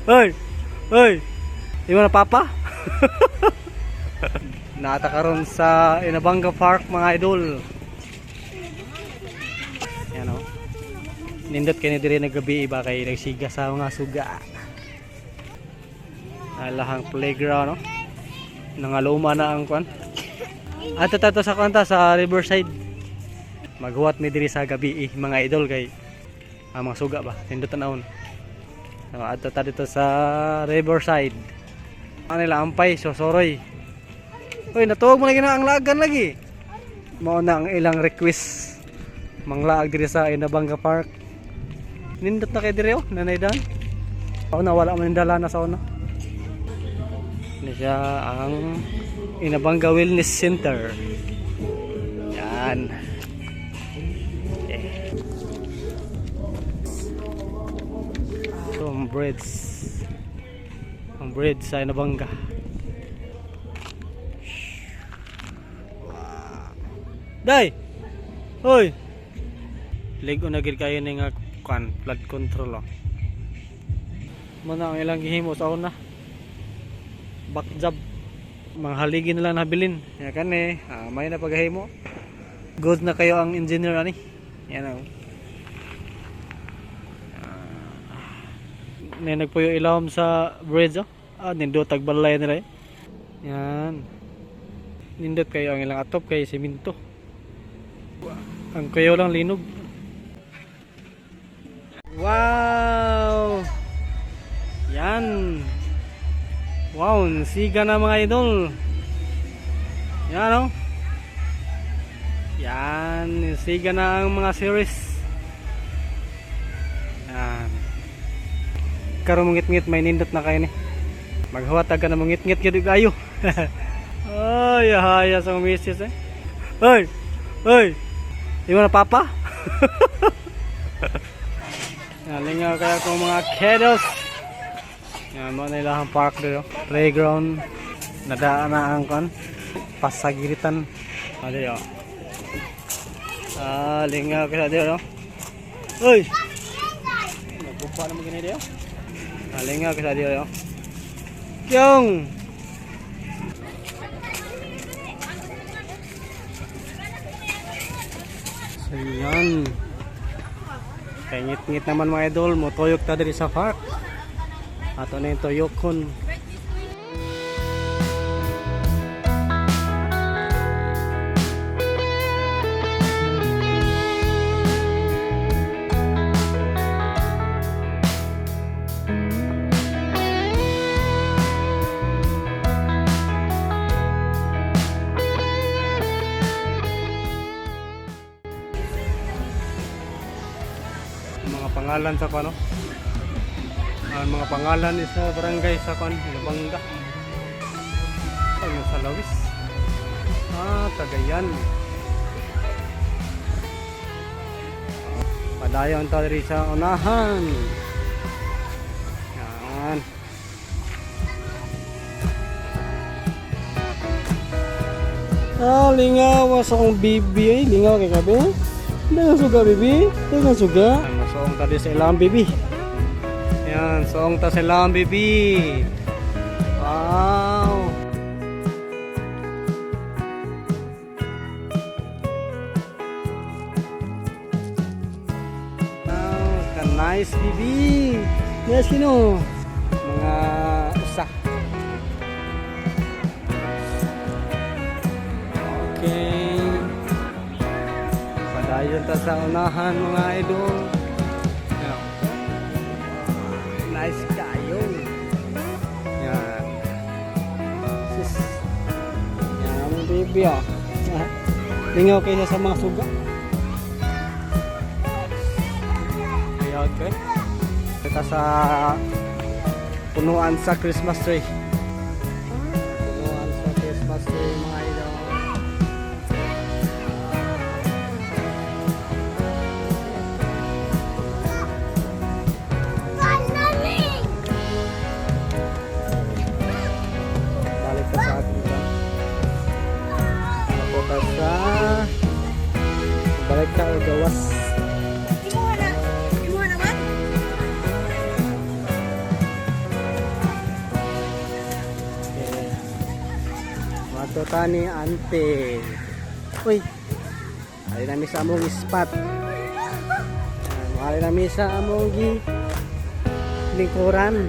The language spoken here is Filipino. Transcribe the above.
Hoy! Hoy! Di mo na papa? Naata karon sa Inabanga Park mga idol. Yan o. Nindot kayo na diri nagabi iba kay nagsiga sa mga suga. Alahang playground no. Nangaluma na ang kwan. Ato tato sa kanta sa Riverside. Maghuwat mi diri sa gabi mga idol kay mga suga ba. Nindot tanawon. Ato ta dito sa Riverside. Ano nila ampay sosoroy. Hoy, natuwag mo lagi na ang lagan lagi. Mao na ang ilang request. Manglaag diri sa Inabanga Park. Nindot na kay diri oh, nanay dan. Na wala man dala na sa una. Ini siya ang Inabanga Wellness Center. Yan. Okay. So, ang bridge sa Inabanga. Day! Hoy! Ligo na gid kayo ni nga flood control oh. Muna ang ilang gihimo sa una. Back job. Mga haligi na lang nabilin. Yan kan may na paghimo. Good na kayo ang engineer ani. Yan oh. Nagpuyo ilawom sa bridge oh. Nindot tagbalay nila Yan. Nindot kayo ang ilang atop kay semento. Ang kayo lang linog. Wow! Yan. Wow, siga na mga idol. Yan o. Yan, siga na ang mga series. Yan. Karon mungit-ngit may nindot na kayo ni. Maghuwat ka na mungit-ngit gyud kayo. Ay, haya sa misis Hoy! Hoy! Di mo na papa? Nalingaw kaya kong mga kiddos. Yan mo na ilahang park dito. Playground. Nadaan na ang kan. Pasagiritan. Dito. Lingaw kaya dito. Uy! Nagbupa naman ganyan dito. Lingaw kaya dito. Kyong! Ayan. Kaya ngit-ngit naman mga idol. Motoyok ta diri sa park. Ato na yung toyokon. Mga pangalan sa ano? Ang mga pangalan is sa barangay sa Inabanga. Ay, sa Lawis. Cagayan. Padayon tayo rin sa unahan. Yan. Lingaw sa kong bibi. Lingaw kay kabe. Dagang suga bibi. Dagang suga. Soong tadi sa ilang bibi. Yan, soong ta sa ilang bibi. Wow. Wow, ka nice bibi. Yes, kino. Mga usa. Okay. Padayon ta sa unahan mga idol. Nice kayo. Yan. Sis. Yan ang baby oh. Lingaw kayo sa mga suga. Okay. Kita sa punuan sa Christmas tree. Punuan sa Christmas tree mga idol. Balik ka o gawas. Dito tani ante. Uy. Ari nami sa among spot. Ari nami sa among lingkuran.